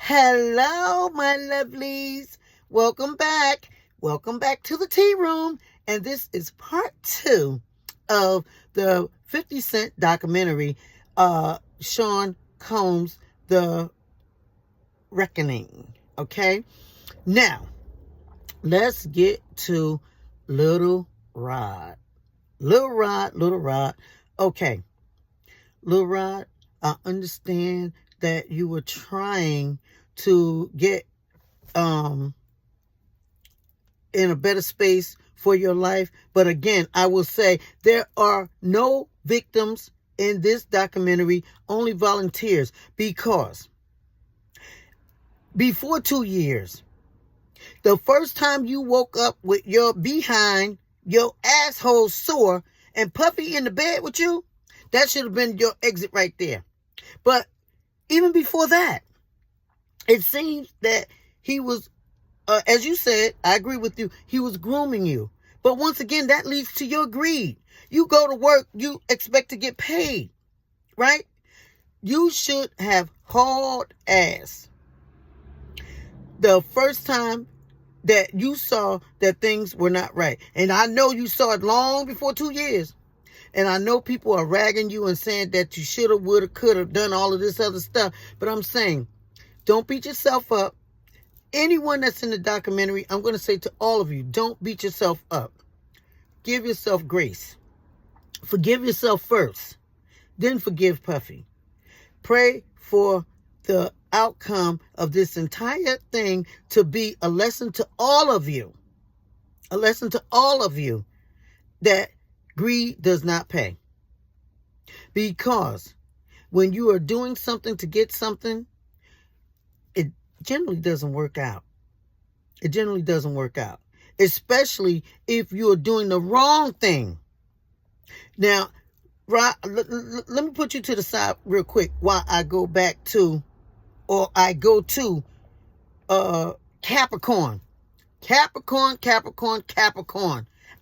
Hello, my lovelies. Welcome back. Welcome back to the tea room. And this is part 2 of the 50 Cent documentary, Sean Combs, The Reckoning. Okay? Now, let's get to Little Rod. Little Rod. Okay. Little Rod, I understand that you were trying to get in a better space for your life. But again, I will say there are no victims in this documentary, only volunteers, because before 2 years, the first time you woke up with your behind, your asshole sore, and Puffy in the bed with you, that should have been your exit right there. But even before that, it seems that he was, as you said, I agree with you, he was grooming you. But once again, that leads to your greed. You go to work, you expect to get paid, right? You should have hauled ass the first time that you saw that things were not right. And I know you saw it long before 2 years. And I know people are ragging you and saying that you should have, would have, could have done all of this other stuff. But I'm saying, don't beat yourself up. Anyone that's in the documentary, I'm going to say to all of you, don't beat yourself up. Give yourself grace. Forgive yourself first. Then forgive Puffy. Pray for the outcome of this entire thing to be a lesson to all of you. A lesson to all of you that greed does not pay. Because when you are doing something to get something, it generally doesn't work out. It generally doesn't work out. Especially if you are doing the wrong thing. Now, let me put you to the side real quick while I go back to, or I go to Capricorn. Capricorn.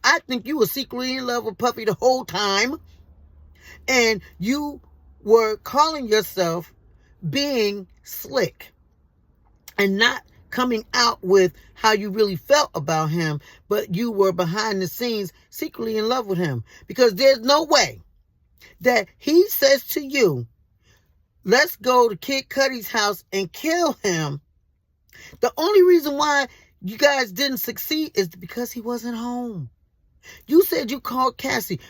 I think you were secretly in love with Puffy the whole time. And you were calling yourself being slick. And not coming out with how you really felt about him. But you were behind the scenes secretly in love with him. Because there's no way that he says to you, let's go to Kid Cudi's house and kill him. The only reason why you guys didn't succeed is because he wasn't home. You said you called Cassie.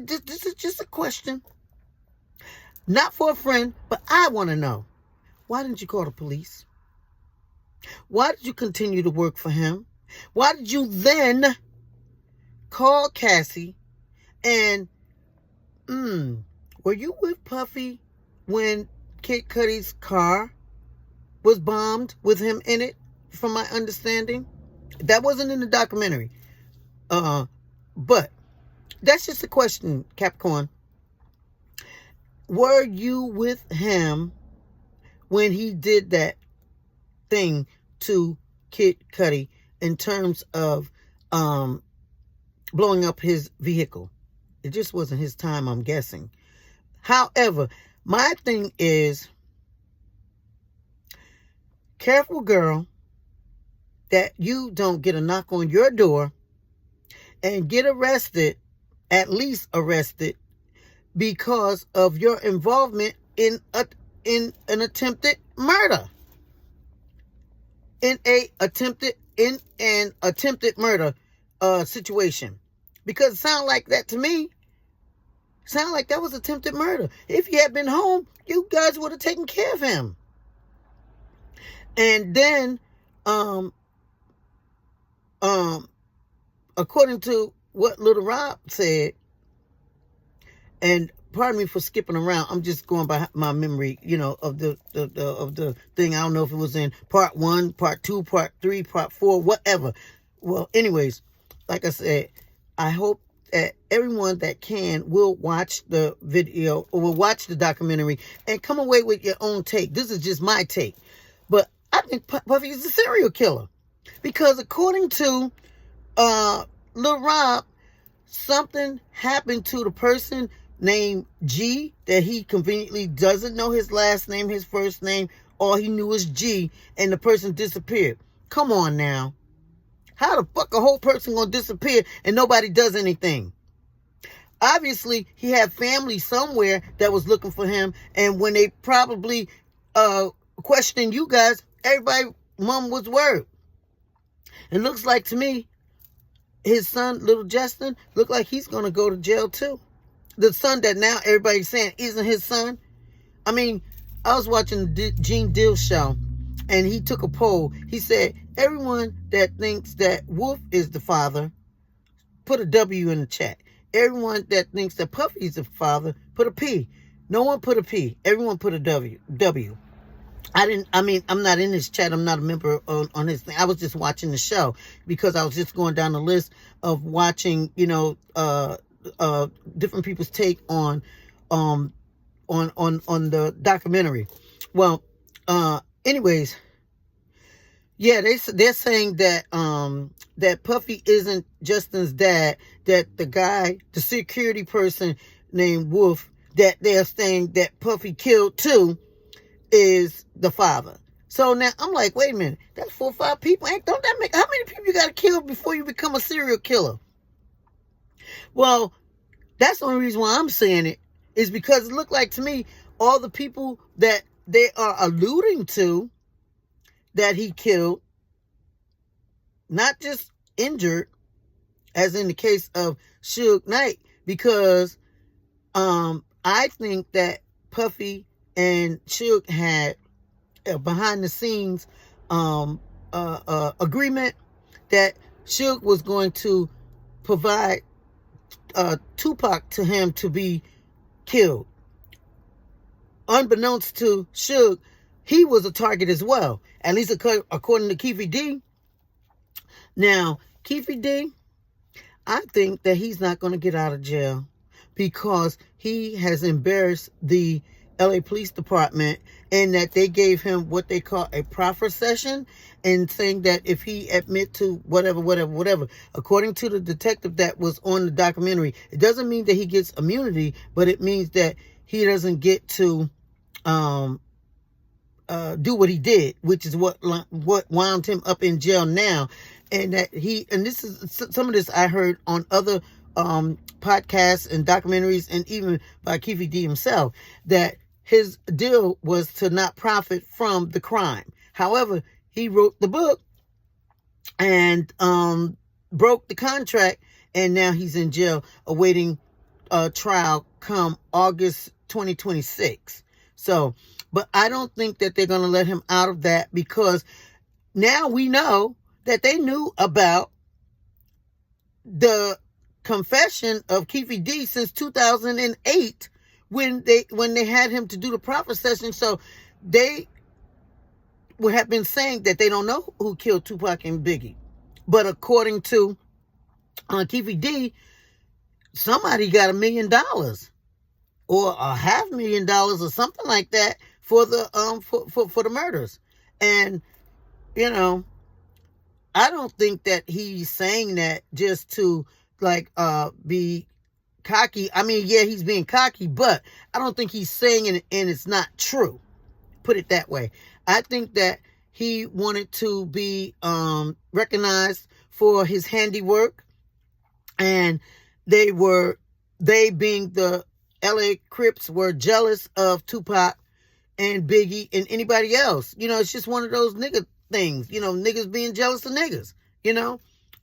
This is just a question. Not for a friend, but I want to know. Why didn't you call the police? Why did you continue to work for him? Why did you then call Cassie? And, were you with Puffy when Kid Cudi's car was bombed with him in it, from my understanding? That wasn't in the documentary. But that's just a question, Capricorn. Were you with him when he did that thing to Kid Cudi in terms of blowing up his vehicle? It just wasn't his time, I'm guessing. However, my thing is, careful, girl, that you don't get a knock on your door and get arrested, at least arrested, because of your involvement in an attempted murder. In an attempted murder situation. Because it sounded like that to me. Sounded like that was attempted murder. If he had been home, you guys would have taken care of him. And then, according to what Little Rob said, and pardon me for skipping around, I'm just going by my memory, of the thing. I don't know if it was in part 1, part 2, part 3, part 4, whatever. Well, anyways, like I said, I hope that everyone that can will watch the video or will watch the documentary and come away with your own take. This is just my take. But I think Puffy is a serial killer. Because according to Lil Rob, something happened to the person named G that he conveniently doesn't know his last name, his first name. All he knew is G, and the person disappeared. Come on now. How the fuck a whole person gonna disappear and nobody does anything? Obviously, he had family somewhere that was looking for him, and when they probably questioned you guys, everybody mum was word. It looks like to me, his son, little Justin, look like he's gonna go to jail too. The son that now everybody's saying isn't his son. I mean, I was watching the Gene Deal show, and he took a poll. He said, everyone that thinks that Wolf is the father, put a W in the chat. Everyone that thinks that Puffy's the father, put a P. No one put a P. Everyone put a W. I'm not in this chat. I'm not a member on this thing. I was just watching the show because I was just going down the list of watching, different people's take on the documentary. Well, anyways, yeah, they're saying that that Puffy isn't Justin's dad, that the guy, the security person named Wolf, that they're saying that Puffy killed too, is the father. So now I'm like, wait a minute, that's 4 or 5 people. Don't that make, how many people you gotta kill before you become a serial killer? Well, that's the only reason why I'm saying it, is because it looked like to me all the people that they are alluding to that he killed, not just injured, as in the case of Suge Knight, because I think that Puffy and Suge had a behind the scenes agreement that Suge was going to provide Tupac to him to be killed. Unbeknownst to Suge, he was a target as well, at least according to Keefe D. Now, Keefe D, I think that he's not going to get out of jail because he has embarrassed the LA Police Department, and that they gave him what they call a proffer session, and saying that if he admit to whatever, according to the detective that was on the documentary, it doesn't mean that he gets immunity, but it means that he doesn't get to do what he did, which is what wound him up in jail now. And that this is some of this I heard on other podcasts and documentaries, and even by Keefe D himself, that his deal was to not profit from the crime. However, he wrote the book and broke the contract, and now he's in jail awaiting trial come August 2026. So, but I don't think that they're going to let him out of that, because now we know that they knew about the confession of Keefe D since 2008 when they had him to do the proffer session. So they would have been saying that they don't know who killed Tupac and Biggie. But according to Keefe D, somebody got $1 million or $500,000 or something like that for the for the murders. And I don't think that he's saying that just to be cocky. I mean, yeah, he's being cocky, but I don't think he's saying it and it's not true. Put it that way. I think that he wanted to be recognized for his handiwork, and they being the LA Crips were jealous of Tupac and Biggie and anybody else. It's just one of those nigga things, niggas being jealous of niggas,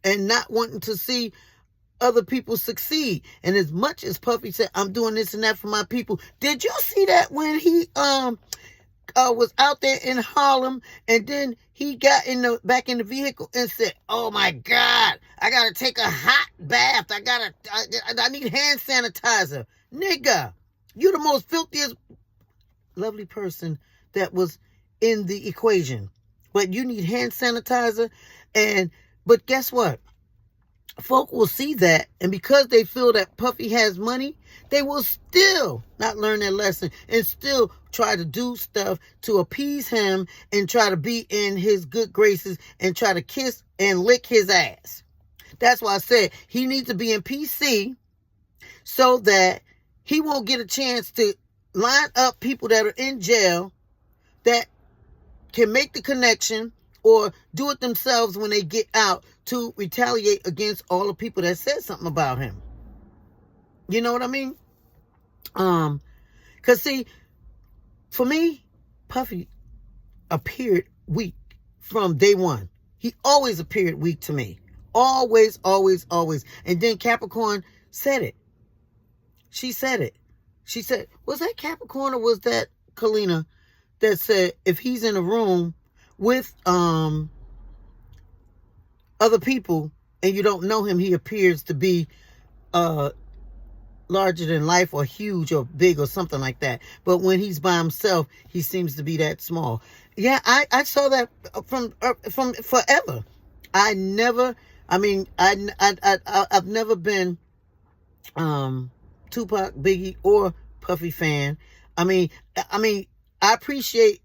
and not wanting to see other people succeed. And as much as Puffy said, I'm doing this and that for my people, did you see that when he was out there in Harlem, and then he got back in the vehicle and said, oh my God, I gotta take a hot bath, I need hand sanitizer. Nigga, you the most filthiest lovely person that was in the equation, but you need hand sanitizer. But guess what? Folk will see that, and because they feel that Puffy has money, they will still not learn their lesson and still try to do stuff to appease him and try to be in his good graces and try to kiss and lick his ass. That's why I said he needs to be in PC so that he won't get a chance to line up people that are in jail that can make the connection or do it themselves when they get out to retaliate against all the people that said something about him. You know what I mean? Because see, for me, Puffy appeared weak from day one. He always appeared weak to me. Always, always, always. And then Capricorn said it. She said it. She said, was that Capricorn or was that Kalina that said if he's in a room with other people and you don't know him, he appears to be larger than life or huge or big or something like that. But when he's by himself, he seems to be that small. Yeah, I saw that from forever. I've never been Tupac, Biggie, or Puffy fan. I appreciate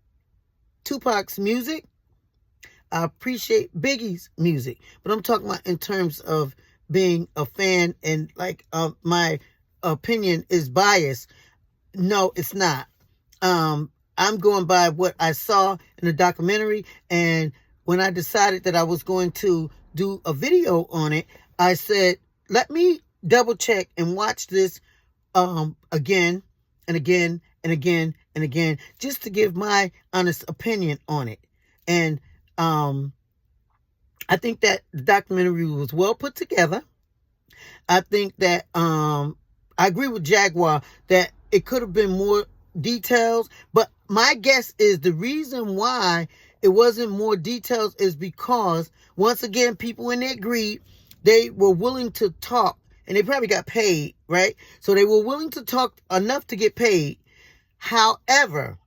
Tupac's music. I appreciate Biggie's music, but I'm talking about in terms of being a fan and like my opinion is biased. No, it's not. I'm going by what I saw in the documentary, and when I decided that I was going to do a video on it, I said, let me double check and watch this again and again and again and again, just to give my honest opinion on it. And I think that the documentary was well put together. I think that I agree with Jaguar that it could have been more details, but my guess is the reason why it wasn't more details is because, once again, people in their greed, they were willing to talk, and they probably got paid, right? So they were willing to talk enough to get paid. However,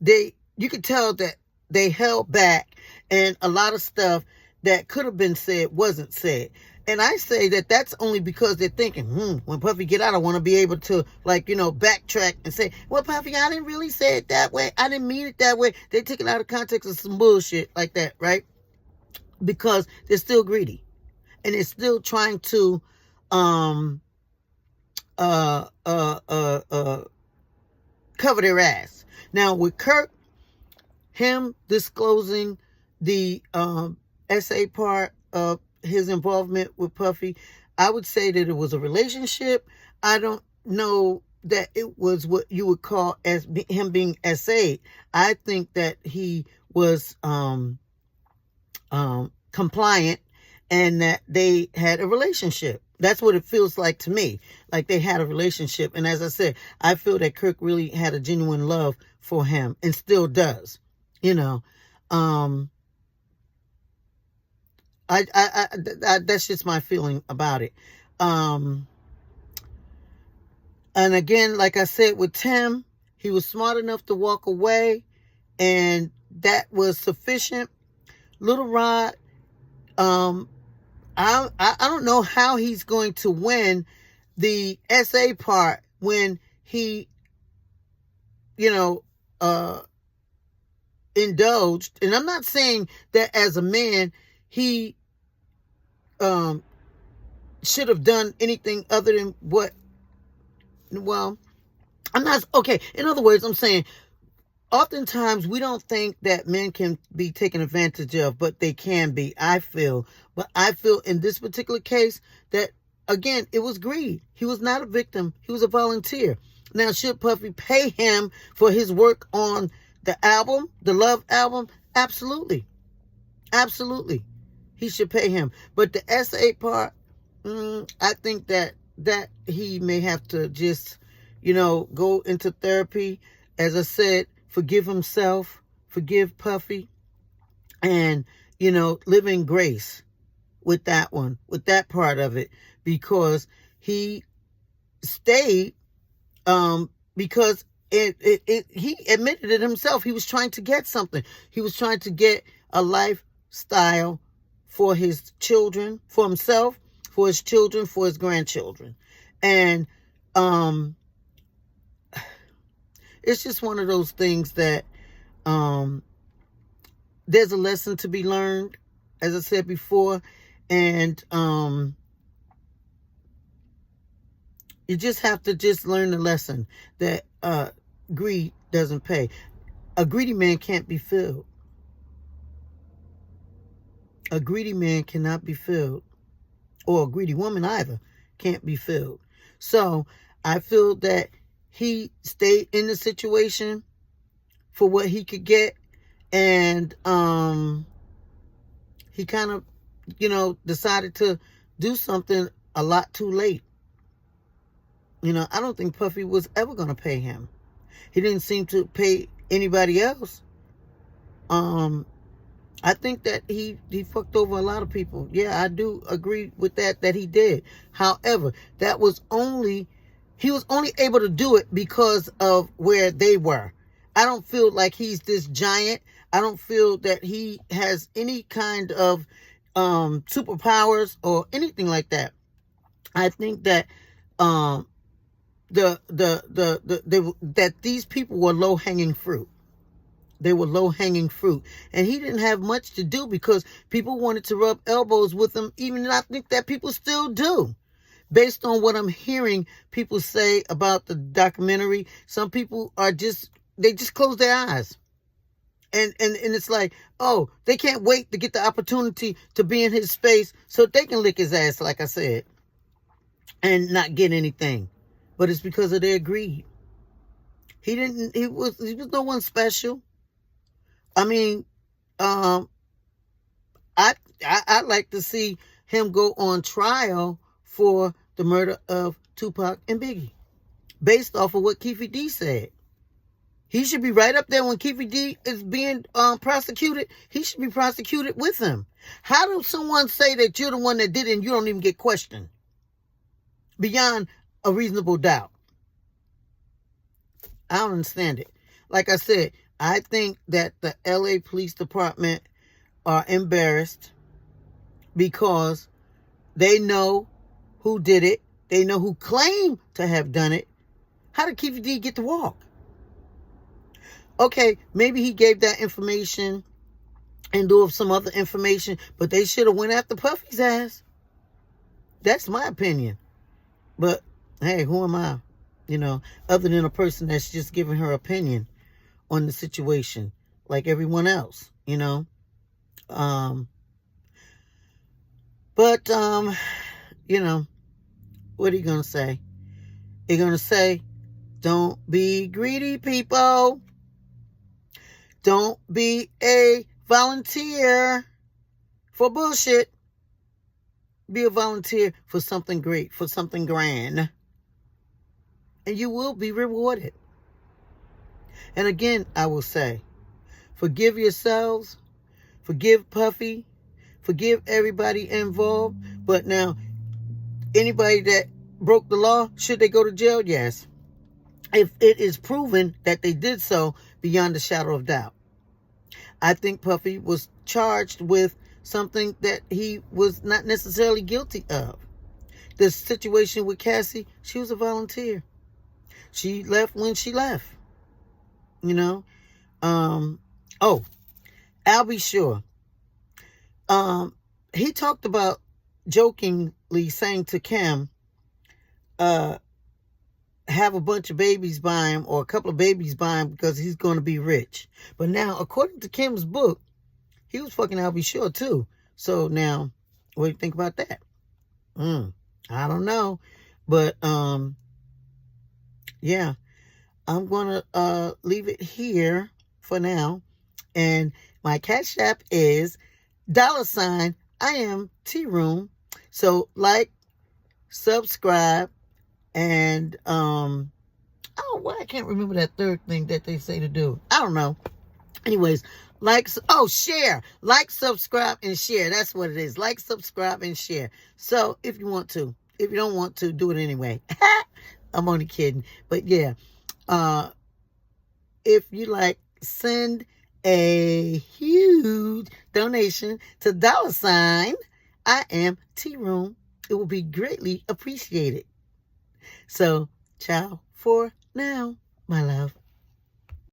you could tell that they held back, and a lot of stuff that could have been said wasn't said. And I say that that's only because they're thinking, when Puffy get out, I want to be able to, backtrack and say, well, Puffy, I didn't really say it that way. I didn't mean it that way. They took it out of context of some bullshit like that, right? Because they're still greedy. And they're still trying to cover their ass. Now, with Kirk, him disclosing the essay part of his involvement with Puffy, I would say that it was a relationship. I don't know that it was what you would call as him being essayed. I think that he was compliant and that they had a relationship. That's what it feels like to me. Like they had a relationship. And as I said, I feel that Kirk really had a genuine love for him and still does. That's just my feeling about it. And again, like I said, with Tim, he was smart enough to walk away, and that was sufficient. Little Rod, I don't know how he's going to win the essay part when he, indulged. And I'm not saying that as a man, he should have done anything other than what, well, I'm not, okay. In other words, I'm saying, oftentimes we don't think that men can be taken advantage of, but they can be, I feel. But I feel in this particular case that, again, it was greed. He was not a victim. He was a volunteer. Now, should Puffy pay him for his work on the album, the Love album? Absolutely. Absolutely. He should pay him. But the essay part, I think that he may have to just, go into therapy. As I said, forgive himself, forgive Puffy, and, live in grace with that one, with that part of it, because he stayed, because he admitted it himself. He was trying to get something. He was trying to get a lifestyle for his children, for himself, for his children, for his grandchildren. And it's just one of those things that there's a lesson to be learned, as I said before. And You just have to just learn the lesson that greed doesn't pay. A greedy man can't be filled. A greedy man cannot be filled. Or a greedy woman either can't be filled. So I feel that he stayed in the situation for what he could get. And he kind of, decided to do something a lot too late. I don't think Puffy was ever going to pay him. He didn't seem to pay anybody else. I think that he fucked over a lot of people. Yeah, I do agree with that he did. However, he was only able to do it because of where they were. I don't feel like he's this giant. I don't feel that he has any kind of superpowers or anything like that. I think that that these people were low-hanging fruit. They were low-hanging fruit. And he didn't have much to do because people wanted to rub elbows with him, even I think that people still do. Based on what I'm hearing people say about the documentary, some people they just close their eyes. And it's like, oh, they can't wait to get the opportunity to be in his space so they can lick his ass, like I said, and not get anything. But it's because of their greed. He was no one special. I mean, I'd like to see him go on trial for the murder of Tupac and Biggie, based off of what Keefe D said. He should be right up there when Keefe D is being prosecuted. He should be prosecuted with him. How does someone say that you're the one that did it and you don't even get questioned beyond a reasonable doubt? I don't understand it. Like I said, I think that the LA Police Department are embarrassed because they know who did it. They know who claimed to have done it. How did Keefe D get to walk? Okay, maybe he gave that information in lieu of some other information, but they should have went after Puffy's ass. That's my opinion. But, hey, who am I? Other than a person that's just giving her opinion on the situation, like everyone else, But, what are you going to say? You're going to say, don't be greedy, people. Don't be a volunteer for bullshit. Be a volunteer for something great, for something grand. And you will be rewarded. And again, I will say, forgive yourselves, forgive Puffy, forgive everybody involved. But now, anybody that broke the law, should they go to jail? Yes. If it is proven that they did so beyond a shadow of doubt. I think Puffy was charged with something that he was not necessarily guilty of. The situation with Cassie, she was a volunteer. She left when she left. I'll be sure. He talked about jokingly saying to Kim, have a bunch of babies by him or a couple of babies by him because he's going to be rich. But now, according to Kim's book, he was fucking I'll be sure too. So now, what do you think about that? I don't know. But, yeah, I'm going to leave it here for now. And my Cashapp is $iamtearoom. So like, subscribe, and I can't remember that third thing that they say to do. I don't know. Anyways, share. Like, subscribe, and share. That's what it is. Like, subscribe, and share. So if you want to. If you don't want to, do it anyway. I'm only kidding. But yeah. If you like, send a huge donation to $iamtearoom. It will be greatly appreciated. So, ciao for now, my love.